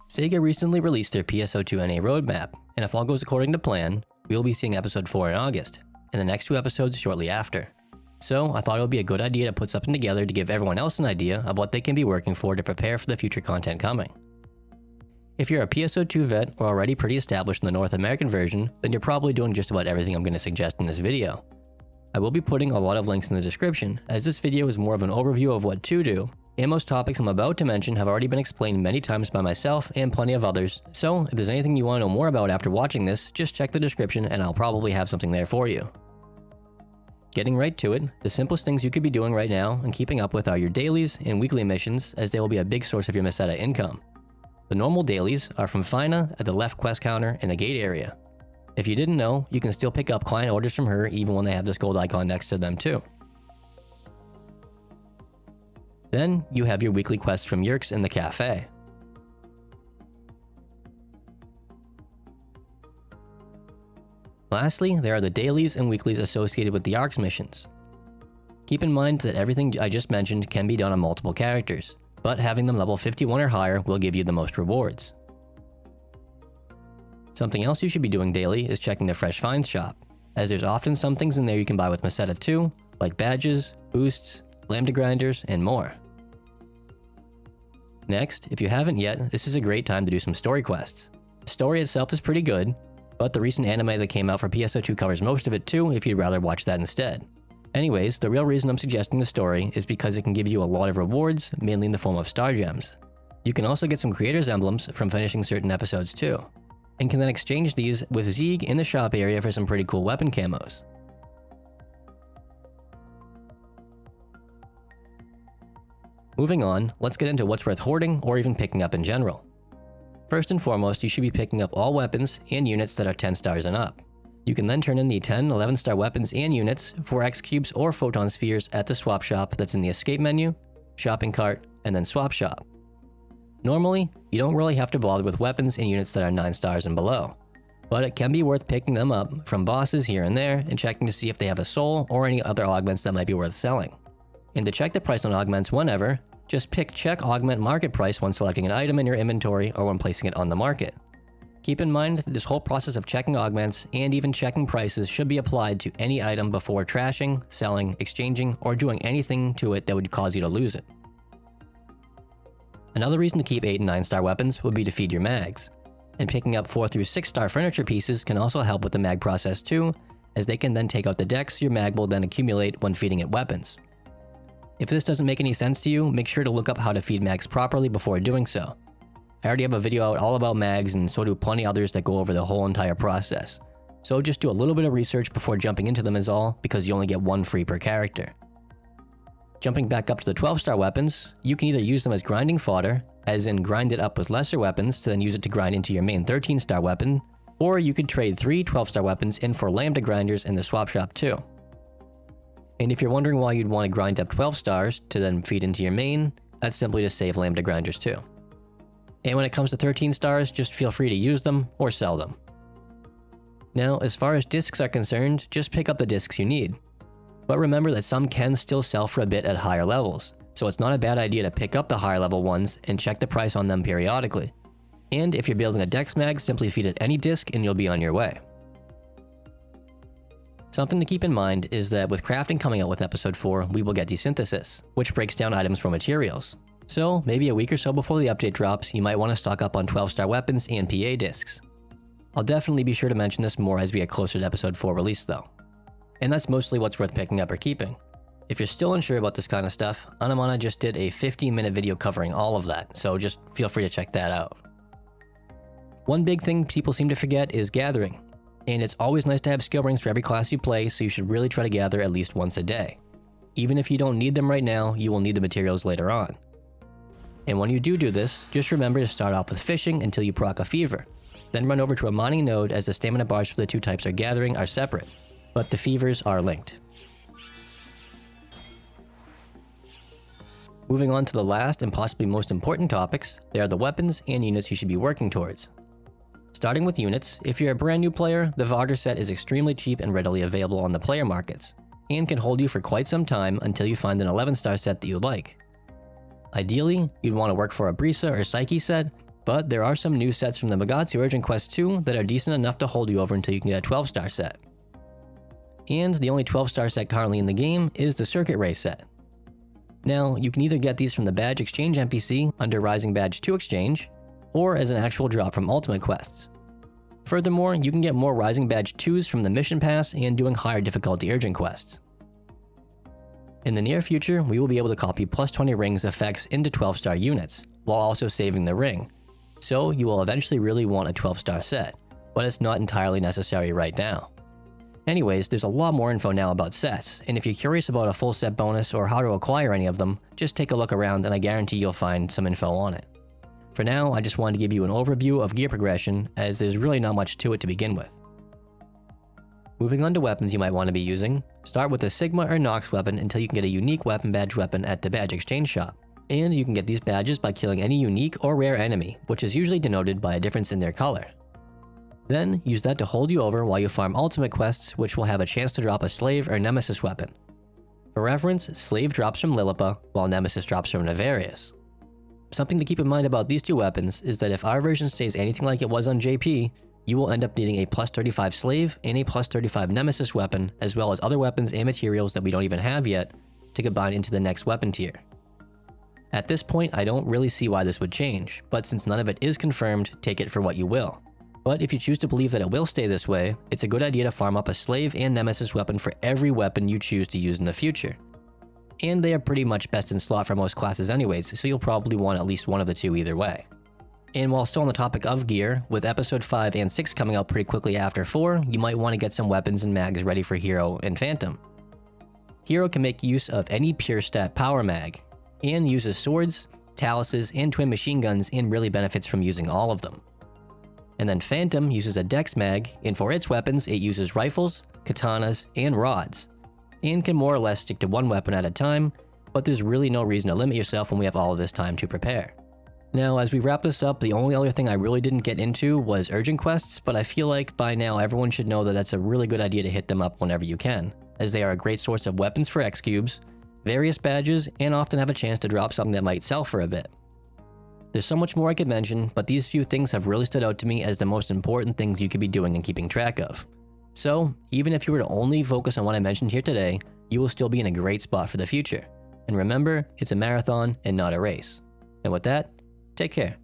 Sega recently released their PSO2 NA roadmap, and if all goes according to plan, we will be seeing episode 4 in August, and the next 2 episodes shortly after. So I thought it would be a good idea to put something together to give everyone else an idea of what they can be working for to prepare for the future content coming. If you're a PSO2 vet or already pretty established in the North American version, then you're probably doing just about everything I'm going to suggest in this video. I will be putting a lot of links in the description, as this video is more of an overview of what to do, and most topics I'm about to mention have already been explained many times by myself and plenty of others, so if there's anything you want to know more about after watching this, just check the description and I'll probably have something there for you. Getting right to it, the simplest things you could be doing right now and keeping up with are your dailies and weekly missions, as they will be a big source of your Meseta income. The normal dailies are from Fina at the left quest counter in the gate area. If you didn't know, you can still pick up client orders from her even when they have this gold icon next to them too. Then, you have your weekly quests from Yerkes in the cafe. Lastly, there are the dailies and weeklies associated with the ARCS missions. Keep in mind that everything I just mentioned can be done on multiple characters, but having them level 51 or higher will give you the most rewards. Something else you should be doing daily is checking the Fresh Finds shop, as there's often some things in there you can buy with Meseta 2, like badges, boosts, lambda grinders, and more. Next, if you haven't yet, this is a great time to do some story quests. The story itself is pretty good, but the recent anime that came out for PSO2 covers most of it too if you'd rather watch that instead. Anyways, the real reason I'm suggesting the story is because it can give you a lot of rewards, mainly in the form of star gems. You can also get some creators emblems from finishing certain episodes too, and can then exchange these with Zeeg in the shop area for some pretty cool weapon camos. Moving on, let's get into what's worth hoarding or even picking up in general. First and foremost, you should be picking up all weapons and units that are 10 stars and up. You can then turn in the 10, 11 star weapons and units for X cubes or photon spheres at the swap shop that's in the escape menu, shopping cart, and then swap shop. Normally, you don't really have to bother with weapons and units that are 9 stars and below, but it can be worth picking them up from bosses here and there and checking to see if they have a soul or any other augments that might be worth selling. And to check the price on augments whenever, just pick check augment market price when selecting an item in your inventory or when placing it on the market. Keep in mind that this whole process of checking augments and even checking prices should be applied to any item before trashing, selling, exchanging, or doing anything to it that would cause you to lose it. Another reason to keep 8 and 9 star weapons would be to feed your mags, and picking up 4 through 6 star furniture pieces can also help with the mag process too, as they can then take out the decks your mag will then accumulate when feeding it weapons. If this doesn't make any sense to you, make sure to look up how to feed mags properly before doing so. I already have a video out all about mags, and so do plenty others that go over the whole entire process. So just do a little bit of research before jumping into them is all, because you only get 1 free per character. Jumping back up to the 12 star weapons, you can either use them as grinding fodder, as in grind it up with lesser weapons to then use it to grind into your main 13 star weapon, or you could trade 3 12 star weapons in for lambda grinders in the swap shop too. And if you're wondering why you'd want to grind up 12 stars to then feed into your main, that's simply to save lambda grinders too. And when it comes to 13 stars, just feel free to use them or sell them. Now, as far as discs are concerned, just pick up the discs you need. But remember that some can still sell for a bit at higher levels, so it's not a bad idea to pick up the higher level ones and check the price on them periodically. And if you're building a dex mag, simply feed it any disc and you'll be on your way. Something to keep in mind is that with crafting coming out with episode 4, we will get desynthesis, which breaks down items for materials. So maybe a week or so before the update drops, you might want to stock up on 12 star weapons and PA discs. I'll definitely be sure to mention this more as we get closer to episode 4 release though. And that's mostly what's worth picking up or keeping. If you're still unsure about this kind of stuff, Anamana just did a 15-minute video covering all of that, so just feel free to check that out. One big thing people seem to forget is gathering. And it's always nice to have skill rings for every class you play, so you should really try to gather at least once a day. Even if you don't need them right now, you will need the materials later on. And when you do this, just remember to start off with fishing until you proc a fever. Then run over to a mining node, as the stamina bars for the 2 types are gathering are separate, but the fevers are linked. Moving on to the last and possibly most important topics, they are the weapons and units you should be working towards. Starting with units, if you're a brand new player, the Varder set is extremely cheap and readily available on the player markets, and can hold you for quite some time until you find an 11 star set that you like. Ideally, you'd want to work for a Brisa or Psyche set, but there are some new sets from the Magatsu Urgent Quest 2 that are decent enough to hold you over until you can get a 12-star set. And the only 12-star set currently in the game is the Circuit Ray set. Now, you can either get these from the Badge Exchange NPC under Rising Badge 2 Exchange, or as an actual drop from Ultimate Quests. Furthermore, you can get more Rising Badge 2s from the Mission Pass and doing higher difficulty Urgent Quests. In the near future, we will be able to copy plus 20 rings effects into 12-star units, while also saving the ring. So you will eventually really want a 12-star set, but it's not entirely necessary right now. Anyways, there's a lot more info now about sets, and if you're curious about a full set bonus or how to acquire any of them, just take a look around and I guarantee you'll find some info on it. For now, I just wanted to give you an overview of gear progression, as there's really not much to it to begin with. Moving on to weapons you might want to be using, start with a Sigma or Nox weapon until you can get a unique weapon badge weapon at the Badge Exchange shop. And you can get these badges by killing any unique or rare enemy, which is usually denoted by a difference in their color. Then, use that to hold you over while you farm ultimate quests, which will have a chance to drop a Slave or Nemesis weapon. For reference, Slave drops from Lilipa, while Nemesis drops from Nefarious. Something to keep in mind about these two weapons is that if our version stays anything like it was on JP, you will end up needing a plus 35 Slave and a plus 35 Nemesis weapon, as well as other weapons and materials that we don't even have yet, to combine into the next weapon tier. At this point, I don't really see why this would change, but since none of it is confirmed, take it for what you will. But if you choose to believe that it will stay this way, it's a good idea to farm up a Slave and Nemesis weapon for every weapon you choose to use in the future. And they are pretty much best in slot for most classes anyways, so you'll probably want at least one of the two either way. And while still on the topic of gear, with episode 5 and 6 coming out pretty quickly after 4, you might want to get some weapons and mags ready for Hero and Phantom. Hero can make use of any pure stat power mag, and uses swords, taluses, and twin machine guns and really benefits from using all of them. And then Phantom uses a dex mag, and for its weapons it uses rifles, katanas, and rods, and can more or less stick to one weapon at a time, but there's really no reason to limit yourself when we have all of this time to prepare. Now, as we wrap this up, the only other thing I really didn't get into was urgent quests, but I feel like by now everyone should know that that's a really good idea to hit them up whenever you can, as they are a great source of weapons for X cubes, various badges, and often have a chance to drop something that might sell for a bit. There's so much more I could mention, but these few things have really stood out to me as the most important things you could be doing and keeping track of. So, even if you were to only focus on what I mentioned here today, you will still be in a great spot for the future. And remember, it's a marathon and not a race. And with that, take care.